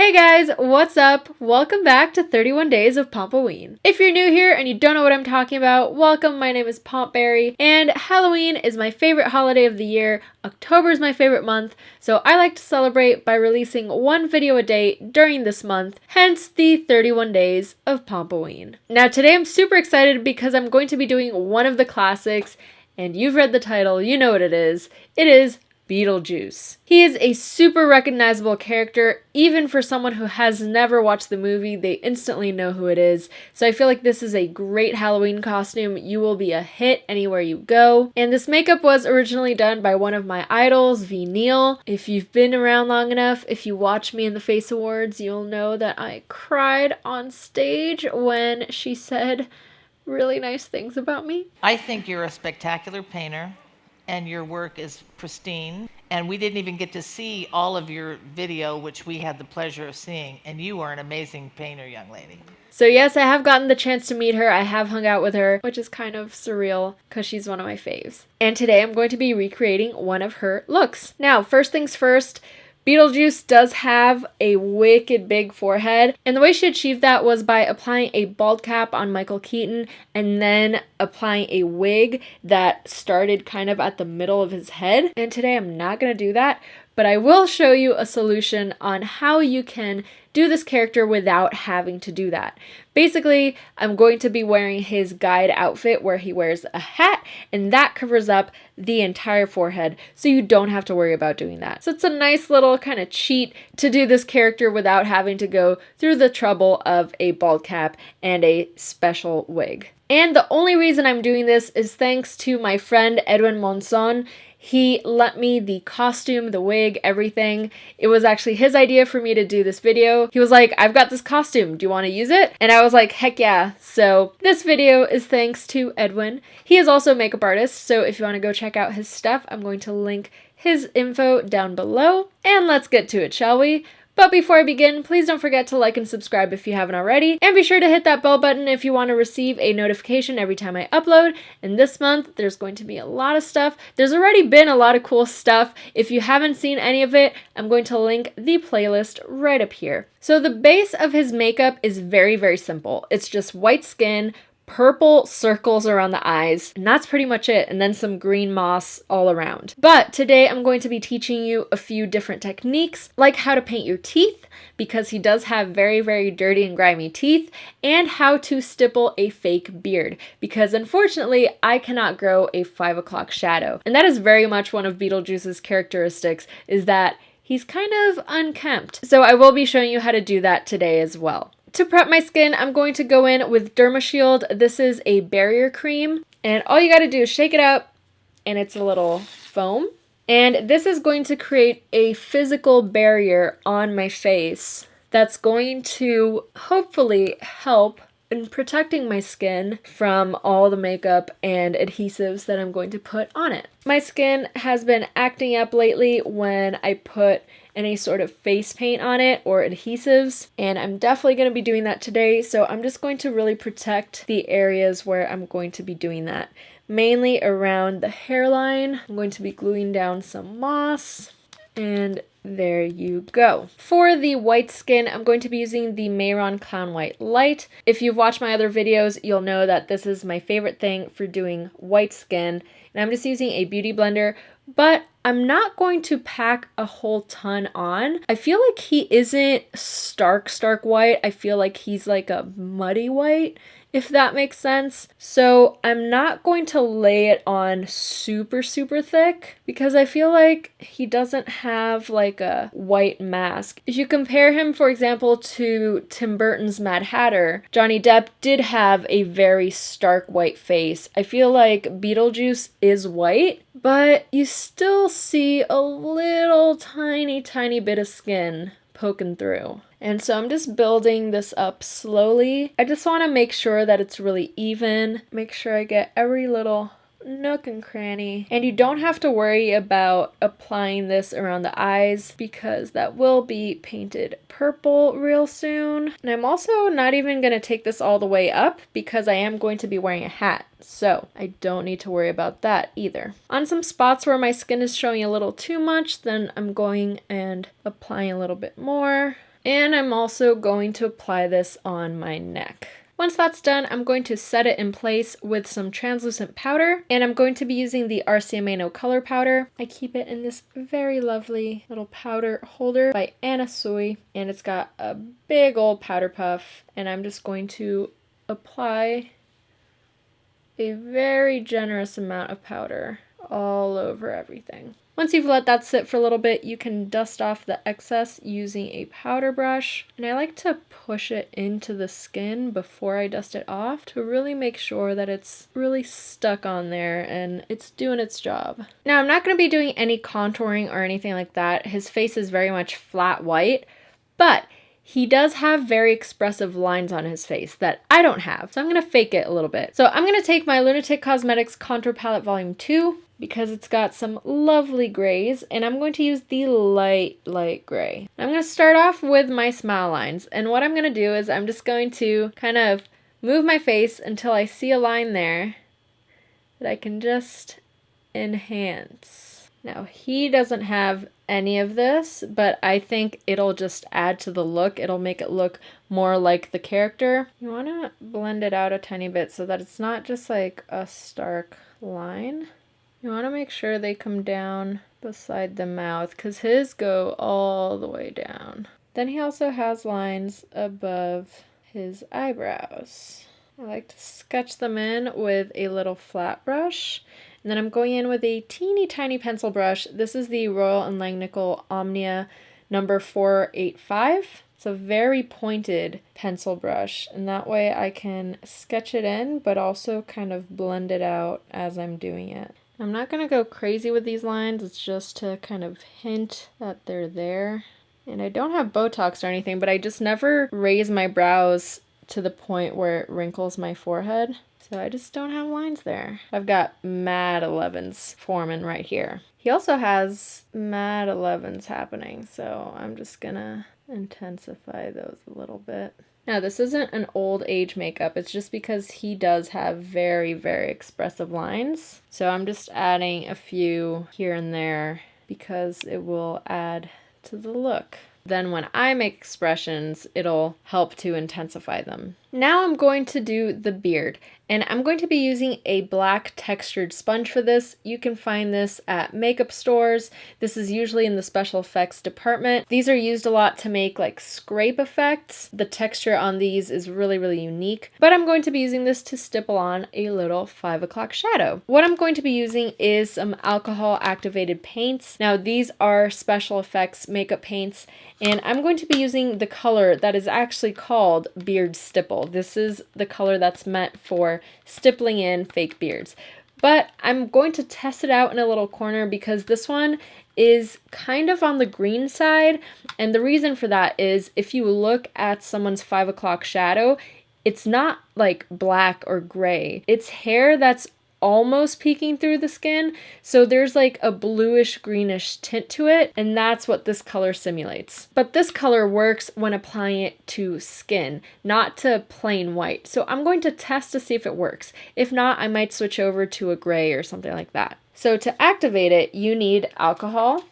Hey guys, what's up? Welcome back to 31 Days of Pomp-o-Ween. If you're new here and you don't know what I'm talking about, welcome. My name is Pompberry, and Halloween is my favorite holiday of the year. October is my favorite month, so I like to celebrate by releasing one video a day during this month, hence the 31 Days of Pomp-o-Ween. Now today I'm super excited because I'm going to be doing one of the classics, and you've read the title, you know what it is. It is Beetlejuice. He is a super recognizable character. Even for someone who has never watched the movie, they instantly know who it is. So I feel like this is a great Halloween costume. You will be a hit anywhere you go. And this makeup was originally done by one of my idols, V. Neil. If you've been around long enough, if you watch me in the Face Awards, you'll know that I cried on stage when she said really nice things about me. I think you're a spectacular painter and your work is pristine. And we didn't even get to see all of your video, which we had the pleasure of seeing. And you are an amazing painter, young lady. So yes, I have gotten the chance to meet her. I have hung out with her, which is kind of surreal because she's one of my faves. And today I'm going to be recreating one of her looks. Now, first things first, Beetlejuice does have a wicked big forehead, and the way she achieved that was by applying a bald cap on Michael Keaton and then applying a wig that started kind of at the middle of his head. And today I'm not going to do that, but I will show you a solution on how you can do this character without having to do that. Basically, I'm going to be wearing his guide outfit where he wears a hat, and that covers up the entire forehead, so you don't have to worry about doing that. So it's a nice little kind of cheat to do this character without having to go through the trouble of a bald cap and a special wig. And the only reason I'm doing this is thanks to my friend Edwin Monson. He lent me the costume, the wig, everything. It was actually his idea for me to do this video. He was like, I've got this costume, do you want to use it? And I was like, heck yeah. So this video is thanks to Edwin. He is also a makeup artist, so if you want to go check out his stuff, I'm going to link his info down below. And let's get to it, shall we? But before I begin, please don't forget to like and subscribe if you haven't already, and be sure to hit that bell button if you want to receive a notification every time I upload. And this month, there's going to be a lot of stuff. There's already been a lot of cool stuff. If you haven't seen any of it, I'm going to link the playlist right up here. So the base of his makeup is very, very simple. It's just white skin, purple circles around the eyes, and that's pretty much it, and then some green moss all around. But today I'm going to be teaching you a few different techniques, like how to paint your teeth, because he does have very, very dirty and grimy teeth, and how to stipple a fake beard, because unfortunately I cannot grow a 5 o'clock shadow. And that is very much one of Beetlejuice's characteristics, is that he's kind of unkempt. So I will be showing you how to do that today as well. To prep my skin, I'm going to go in with Dermashield. This is a barrier cream, and all you gotta do is shake it up, and it's a little foam. And this is going to create a physical barrier on my face that's going to hopefully help in protecting my skin from all the makeup and adhesives that I'm going to put on it. My skin has been acting up lately when I put any sort of face paint on it or adhesives, and I'm definitely going to be doing that today, so I'm just going to really protect the areas where I'm going to be doing that. Mainly around the hairline. I'm going to be gluing down some moss, and there you go. For the white skin, I'm going to be using the Mayron Clown White Light. If you've watched my other videos, you'll know that this is my favorite thing for doing white skin, and I'm just using a beauty blender, but I'm not going to pack a whole ton on. I feel like he isn't stark white. I feel like he's like a muddy white, if that makes sense. So I'm not going to lay it on super thick because I feel like he doesn't have like a white mask. If you compare him, for example, to Tim Burton's Mad Hatter, Johnny Depp did have a very stark white face. I feel like Beetlejuice is white, but you still see a little tiny bit of skin poking through. And so I'm just building this up slowly. I just want to make sure that it's really even. Make sure I get every little nook and cranny. And you don't have to worry about applying this around the eyes because that will be painted purple real soon. And I'm also not even going to take this all the way up because I am going to be wearing a hat. So I don't need to worry about that either. On some spots where my skin is showing a little too much, then I'm going and applying a little bit more. And I'm also going to apply this on my neck. Once that's done, I'm going to set it in place with some translucent powder, and I'm going to be using the RCMA No Color powder. I keep it in this very lovely little powder holder by Anna Sui, and it's got a big old powder puff, and I'm just going to apply a very generous amount of powder all over everything. Once you've let that sit for a little bit, you can dust off the excess using a powder brush. And I like to push it into the skin before I dust it off to really make sure that it's really stuck on there and it's doing its job. Now, I'm not going to be doing any contouring or anything like that. His face is very much flat white, but he does have very expressive lines on his face that I don't have, so I'm going to fake it a little bit. So I'm going to take my Lunatic Cosmetics Contour Palette Volume 2 because it's got some lovely grays, and I'm going to use the light gray. I'm going to start off with my smile lines, and what I'm going to do is I'm just going to kind of move my face until I see a line there that I can just enhance. Now, he doesn't have any of this, but I think it'll just add to the look. It'll make it look more like the character. You want to blend it out a tiny bit so that it's not just like a stark line. You want to make sure they come down beside the mouth because his go all the way down. Then he also has lines above his eyebrows. I like to sketch them in with a little flat brush. And then I'm going in with a teeny tiny pencil brush. This is the Royal & Langnickel Omnia number 485. It's a very pointed pencil brush, and that way I can sketch it in, but also kind of blend it out as I'm doing it. I'm not going to go crazy with these lines. It's just to kind of hint that they're there. And I don't have Botox or anything, but I just never raise my brows to the point where it wrinkles my forehead. So I just don't have lines there. I've got mad 11s forming right here. He also has mad 11s happening, so I'm just gonna intensify those a little bit. Now, this isn't an old age makeup. It's just because he does have very, very expressive lines. So I'm just adding a few here and there because it will add to the look. Then when I make expressions, it'll help to intensify them. Now I'm going to do the beard, and I'm going to be using a black textured sponge for this. You can find this at makeup stores. This is usually in the special effects department. These are used a lot to make like scrape effects. The texture on these is really, really unique, but I'm going to be using this to stipple on a little 5 o'clock shadow. What I'm going to be using is some alcohol activated paints. Now these are special effects makeup paints, and I'm going to be using the color that is actually called Beard Stipple. This is the color that's meant for stippling in fake beards. But I'm going to test it out in a little corner because this one is kind of on the green side. And the reason for that is if you look at someone's 5 o'clock shadow, it's not like black or gray. It's hair that's almost peeking through the skin, so there's like a bluish greenish tint to it, and that's what this color simulates. But this color works when applying it to skin, not to plain white. So I'm going to test to see if it works. If not, I might switch over to a gray or something like that. So to activate it, you need alcohol,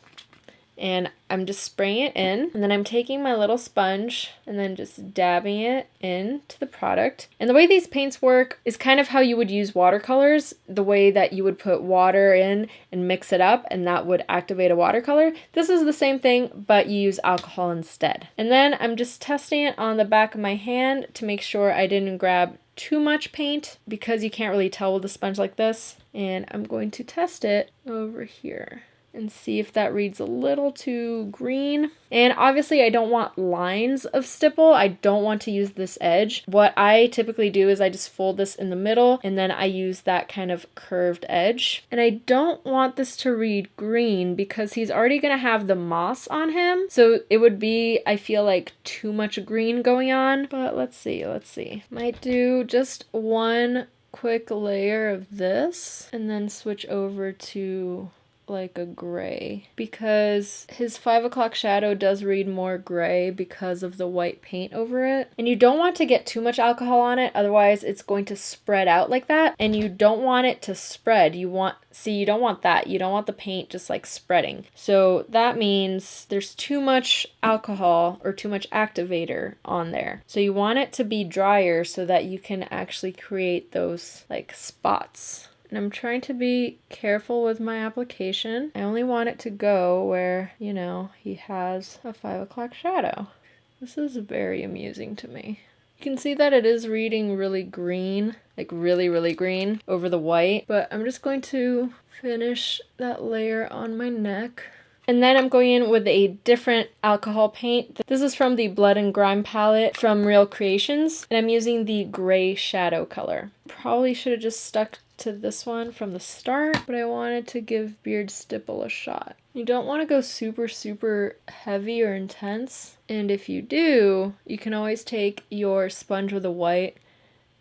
and I'm just spraying it in, and then I'm taking my little sponge and then just dabbing it into the product. And the way these paints work is kind of how you would use watercolors, the way that you would put water in and mix it up, and that would activate a watercolor. This is the same thing, but you use alcohol instead. And then I'm just testing it on the back of my hand to make sure I didn't grab too much paint, because you can't really tell with a sponge like this. And I'm going to test it over here and see if that reads a little too green. And obviously I don't want lines of stipple. I don't want to use this edge. What I typically do is I just fold this in the middle, and then I use that kind of curved edge. And I don't want this to read green because he's already gonna have the moss on him. So it would be, I feel like, too much green going on. But let's see. Might do just one quick layer of this and then switch over to like a gray because his 5 o'clock shadow does read more gray because of the white paint over it. And you don't want to get too much alcohol on it, otherwise it's going to spread out like that. And you don't want it to spread. You don't want that. You don't want the paint just like spreading. So that means there's too much alcohol or too much activator on there. So you want it to be drier so that you can actually create those like spots. And I'm trying to be careful with my application. I only want it to go where, you know, he has a 5 o'clock shadow. This is very amusing to me. You can see that it is reading really green, like really, really green over the white, but I'm just going to finish that layer on my neck. And then I'm going in with a different alcohol paint. This is from the Blood and Grime palette from Real Creations, and I'm using the gray shadow color. Probably should have just stuck to this one from the start, but I wanted to give Beard Stipple a shot. You don't want to go super, super heavy or intense. And if you do, you can always take your sponge with a white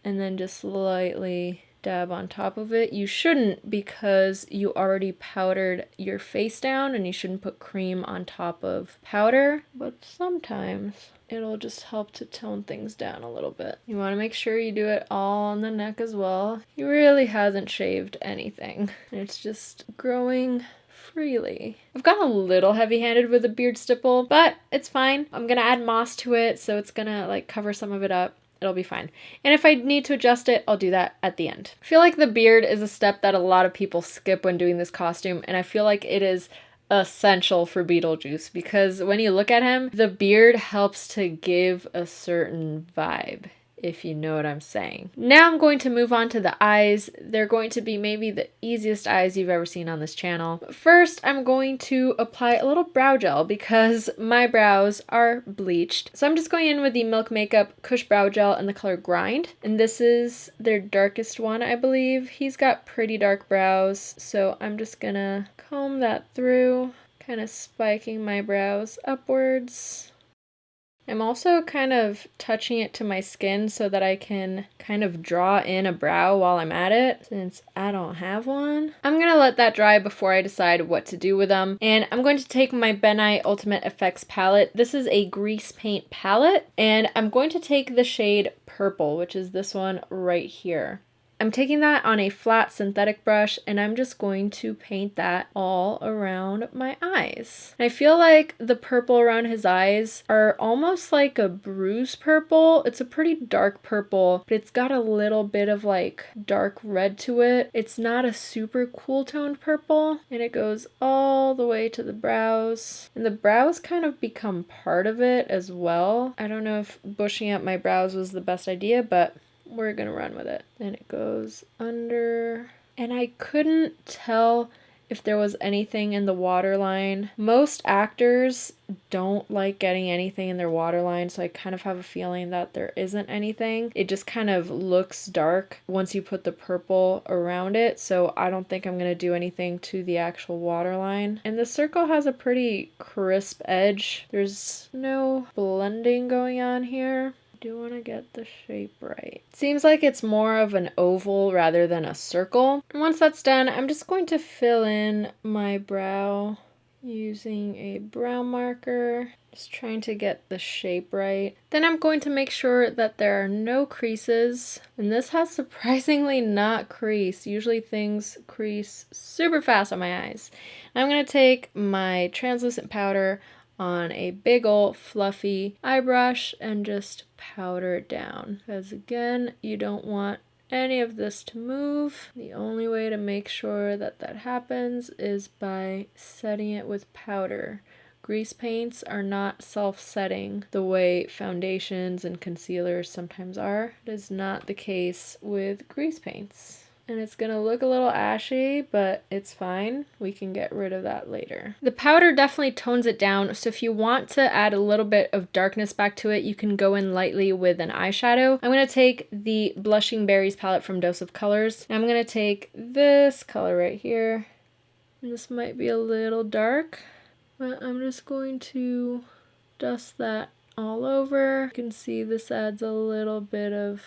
and then just lightly dab on top of it. You shouldn't because you already powdered your face down and you shouldn't put cream on top of powder, but sometimes it'll just help to tone things down a little bit. You want to make sure you do it all on the neck as well. He really hasn't shaved anything. It's just growing freely. I've got a little heavy-handed with the Beard Stipple, but it's fine. I'm gonna add moss to it, so it's gonna like cover some of it up. It'll be fine. And if I need to adjust it, I'll do that at the end. I feel like the beard is a step that a lot of people skip when doing this costume, and I feel like it is essential for Beetlejuice because when you look at him, the beard helps to give a certain vibe, if you know what I'm saying. Now I'm going to move on to the eyes. They're going to be maybe the easiest eyes you've ever seen on this channel. But first, I'm going to apply a little brow gel because my brows are bleached. So I'm just going in with the Milk Makeup Kush Brow Gel in the color Grind. And this is their darkest one, I believe. He's got pretty dark brows, so I'm just gonna comb that through, kind of spiking my brows upwards. I'm also kind of touching it to my skin so that I can kind of draw in a brow while I'm at it, since I don't have one. I'm gonna let that dry before I decide what to do with them. And I'm going to take my Ben Nye Ultimate Effects palette. This is a grease paint palette, and I'm going to take the shade Purple, which is this one right here. I'm taking that on a flat synthetic brush and I'm just going to paint that all around my eyes. And I feel like the purple around his eyes are almost like a bruise purple. It's a pretty dark purple, but it's got a little bit of like dark red to it. It's not a super cool toned purple, and it goes all the way to the brows. And the brows kind of become part of it as well. I don't know if bushing out my brows was the best idea, but we're gonna run with it. And it goes under, and I couldn't tell if there was anything in the waterline. Most actors don't like getting anything in their waterline, so I kind of have a feeling that there isn't anything. It just kind of looks dark once you put the purple around it, so I don't think I'm gonna do anything to the actual waterline. And the circle has a pretty crisp edge. There's no blending going on here. Do want to get the shape right. Seems like it's more of an oval rather than a circle. And once that's done, I'm just going to fill in my brow using a brow marker. Just trying to get the shape right. Then I'm going to make sure that there are no creases. And this has surprisingly not creased. Usually things crease super fast on my eyes. And I'm going to take my translucent powder on a big ol' fluffy eye brush and just powder it down. Because again, you don't want any of this to move. The only way to make sure that that happens is by setting it with powder. Grease paints are not self-setting the way foundations and concealers sometimes are. It is not the case with grease paints. And it's gonna look a little ashy, but it's fine. We can get rid of that later. The powder definitely tones it down, so if you want to add a little bit of darkness back to it, you can go in lightly with an eyeshadow. I'm gonna take the Blushing Berries palette from Dose of Colors. I'm gonna take this color right here. And this might be a little dark, but I'm just going to dust that all over. You can see this adds a little bit of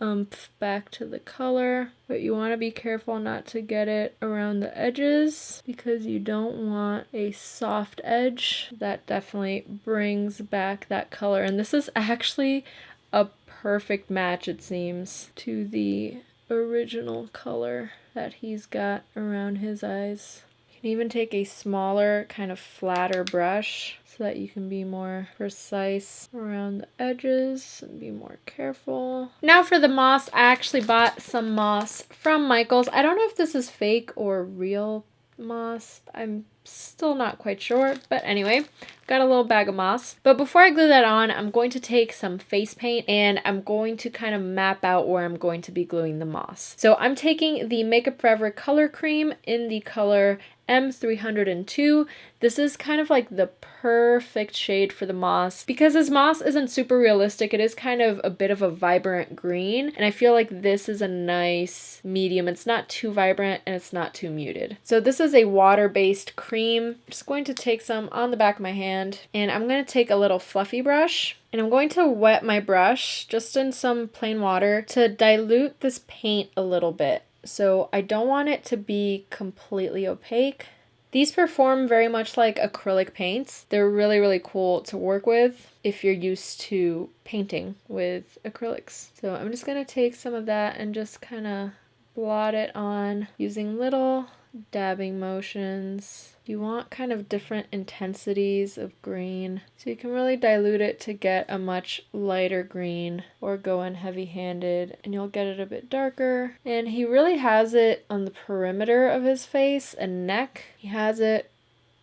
oomph back to the color, but you want to be careful not to get it around the edges because you don't want a soft edge. That definitely brings back that color. And this is actually a perfect match, it seems, to the original color that he's got around his eyes. You can even take a smaller, kind of flatter brush so that you can be more precise around the edges and be more careful. Now for the moss, I actually bought some moss from Michael's. I don't know if this is fake or real moss. I'm still not quite sure, but anyway, got a little bag of moss. But before I glue that on, I'm going to take some face paint and I'm going to kind of map out where I'm going to be gluing the moss. So I'm taking the Makeup Forever color cream in the color M302. This is kind of like the perfect shade for the moss because his moss isn't super realistic. It is kind of a bit of a vibrant green, and I feel like this is a nice medium. It's not too vibrant and it's not too muted. So this is a water-based cream. I'm just going to take some on the back of my hand, and I'm going to take a little fluffy brush, and I'm going to wet my brush just in some plain water to dilute this paint a little bit. So I don't want it to be completely opaque. These perform very much like acrylic paints. They're really, really cool to work with if you're used to painting with acrylics. So I'm just going to take some of that and just kind of blot it on using little dabbing motions. You want kind of different intensities of green, so you can really dilute it to get a much lighter green, or go in heavy-handed and you'll get it a bit darker. And he really has it on the perimeter of his face and neck. He has it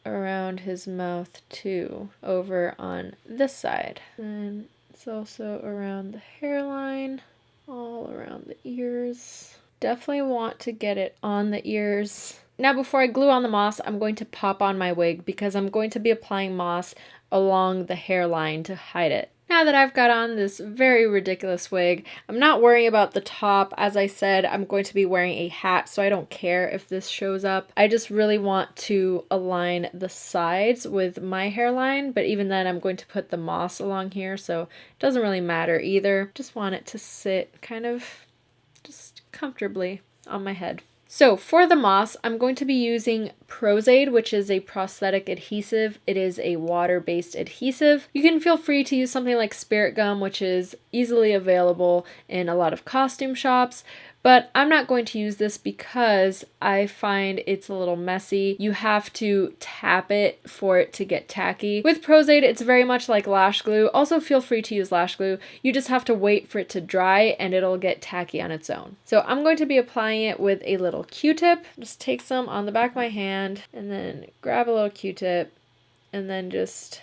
around his mouth too, over on this side. And it's also around the hairline, all around the ears. Definitely want to get it on the ears. Now before I glue on the moss, I'm going to pop on my wig because I'm going to be applying moss along the hairline to hide it. Now that I've got on this very ridiculous wig, I'm not worrying about the top. As I said, I'm going to be wearing a hat, so I don't care if this shows up. I just really want to align the sides with my hairline, but even then I'm going to put the moss along here, so it doesn't really matter either. Just want it to sit kind of just comfortably on my head. So for the moss, I'm going to be using Pros-Aid, which is a prosthetic adhesive. It is a water-based adhesive. You can feel free to use something like Spirit Gum, which is easily available in a lot of costume shops. But I'm not going to use this because I find it's a little messy. You have to tap it for it to get tacky. With Pros-Aid, it's very much like lash glue. Also, feel free to use lash glue. You just have to wait for it to dry and it'll get tacky on its own. So I'm going to be applying it with a little Q-tip. Just take some on the back of my hand and then grab a little Q-tip and then just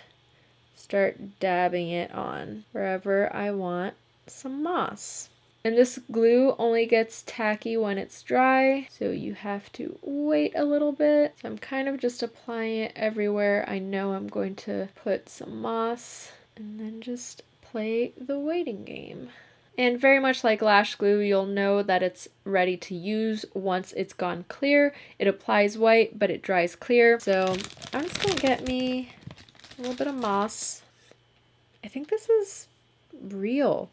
start dabbing it on wherever I want some moss. And this glue only gets tacky when it's dry, so you have to wait a little bit. So I'm kind of just applying it everywhere I know I'm going to put some moss, and then just play the waiting game. And very much like lash glue, you'll know that it's ready to use once it's gone clear. It applies white, but it dries clear. So I'm just going to get me a little bit of moss. I think this is real.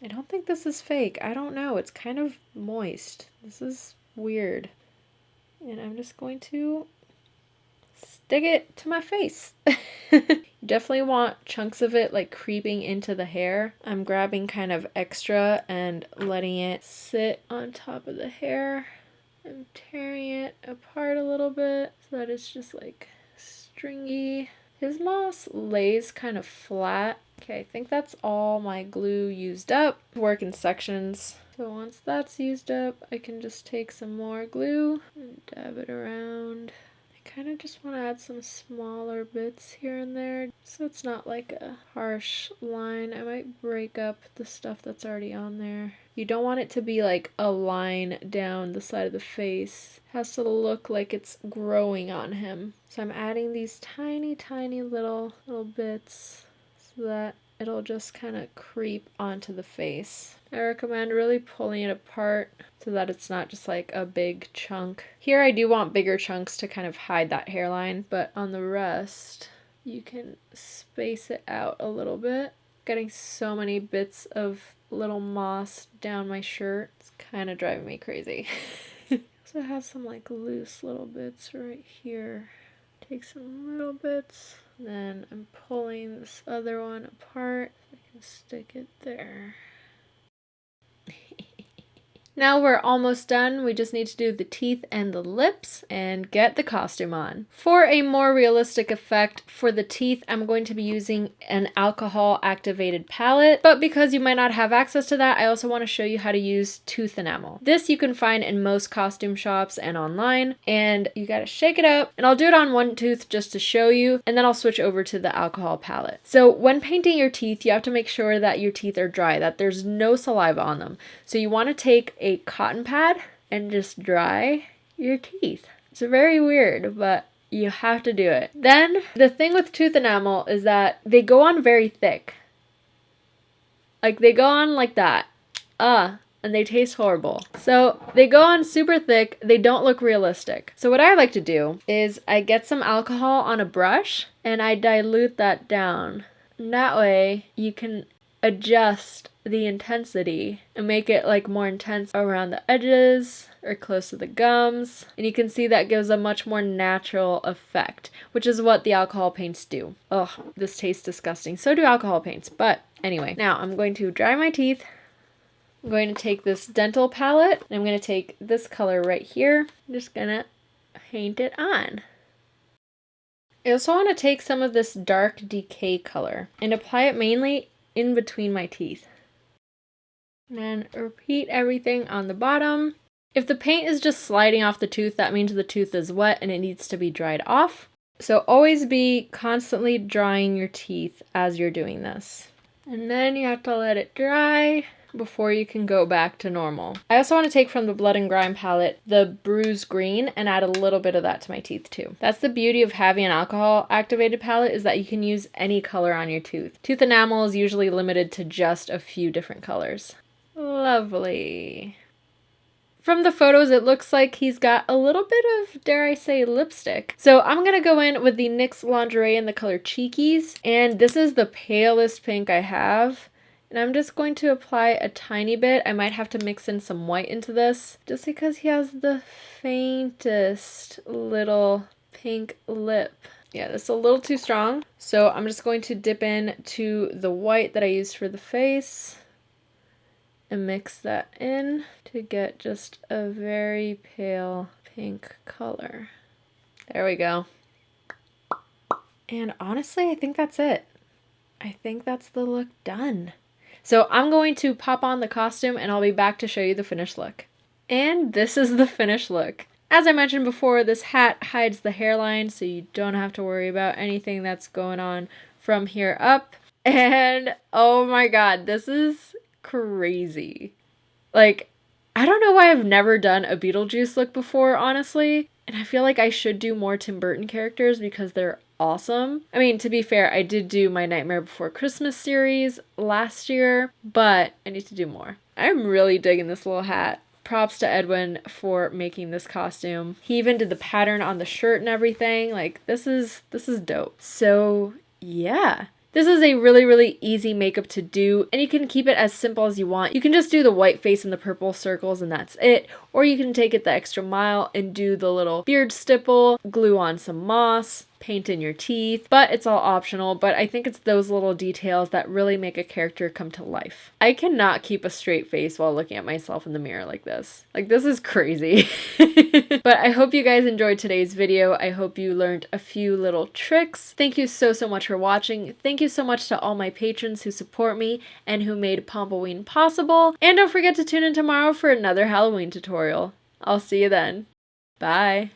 I don't think this is fake. I don't know. It's kind of moist. This is weird. And I'm just going to stick it to my face. You definitely want chunks of it like creeping into the hair. I'm grabbing kind of extra and letting it sit on top of the hair. I'm tearing it apart a little bit so that it's just like stringy. His moss lays kind of flat. Okay, I think that's all my glue used up. Work in sections. So once that's used up, I can just take some more glue and dab it around. I kind of just want to add some smaller bits here and there so it's not like a harsh line. I might break up the stuff that's already on there. You don't want it to be like a line down the side of the face. It has to look like it's growing on him. So I'm adding these tiny, tiny little bits so that it'll just kind of creep onto the face. I recommend really pulling it apart so that it's not just like a big chunk. Here I do want bigger chunks to kind of hide that hairline, but on the rest you can space it out a little bit Getting so many bits of little moss down my shirt. It's kind of driving me crazy. So it has some like loose little bits right here. Take some little bits. Then I'm pulling this other one apart. I can stick it there. Now we're almost done. We just need to do the teeth and the lips and get the costume on. For a more realistic effect for the teeth, I'm going to be using an alcohol activated palette, but because you might not have access to that, I also want to show you how to use tooth enamel. This you can find in most costume shops and online, and you gotta shake it up, and I'll do it on one tooth just to show you, and then I'll switch over to the alcohol palette. So when painting your teeth, you have to make sure that your teeth are dry, that there's no saliva on them. So you want to take a cotton pad and just dry your teeth. It's very weird, but you have to do it. Then the thing with tooth enamel is that they go on very thick. Like they go on like that. And they taste horrible. So they go on super thick. They don't look realistic. So what I like to do is I get some alcohol on a brush and I dilute that down. And that way you can adjust the intensity and make it like more intense around the edges or close to the gums, and you can see that gives a much more natural effect, which is what the alcohol paints do. Ugh, this tastes disgusting. So do alcohol paints, but anyway. Now I'm going to dry my teeth. I'm going to take this dental palette and I'm going to take this color right here. I'm just gonna paint it on. I also want to take some of this dark decay color and apply it mainly in between my teeth. And then repeat everything on the bottom. If the paint is just sliding off the tooth, that means the tooth is wet and it needs to be dried off. So always be constantly drying your teeth as you're doing this. And then you have to let it dry before you can go back to normal. I also want to take from the Blood and Grime palette the Bruise Green and add a little bit of that to my teeth too. That's the beauty of having an alcohol activated palette, is that you can use any color on your tooth. Tooth enamel is usually limited to just a few different colors. Lovely. From the photos, it looks like he's got a little bit of, dare I say, lipstick. So I'm going to go in with the NYX Lingerie in the color Cheekies. And this is the palest pink I have. And I'm just going to apply a tiny bit. I might have to mix in some white into this, just because he has the faintest little pink lip. Yeah, that's a little too strong. So I'm just going to dip in to the white that I used for the face and mix that in to get just a very pale pink color. There we go. And honestly, I think that's it. I think that's the look done. So I'm going to pop on the costume and I'll be back to show you the finished look. And this is the finished look. As I mentioned before, this hat hides the hairline, so you don't have to worry about anything that's going on from here up. And oh my god, this is crazy. Like, I don't know why I've never done a Beetlejuice look before, honestly. And I feel like I should do more Tim Burton characters because they're awesome. I mean, to be fair, I did do my Nightmare Before Christmas series last year, but I need to do more. I'm really digging this little hat. Props to Edwin for making this costume. He even did the pattern on the shirt and everything. Like, this is dope. So, yeah. This is a really, really easy makeup to do, and you can keep it as simple as you want. You can just do the white face and the purple circles and that's it, or you can take it the extra mile and do the little beard stipple, glue on some moss, paint in your teeth, but it's all optional. But I think it's those little details that really make a character come to life. I cannot keep a straight face while looking at myself in the mirror like this. Like, this is crazy. But I hope you guys enjoyed today's video. I hope you learned a few little tricks. Thank you so much for watching. Thank you so much to all my patrons who support me and who made Pomp-o-Ween possible. And don't forget to tune in tomorrow for another Halloween tutorial. I'll see you then. Bye.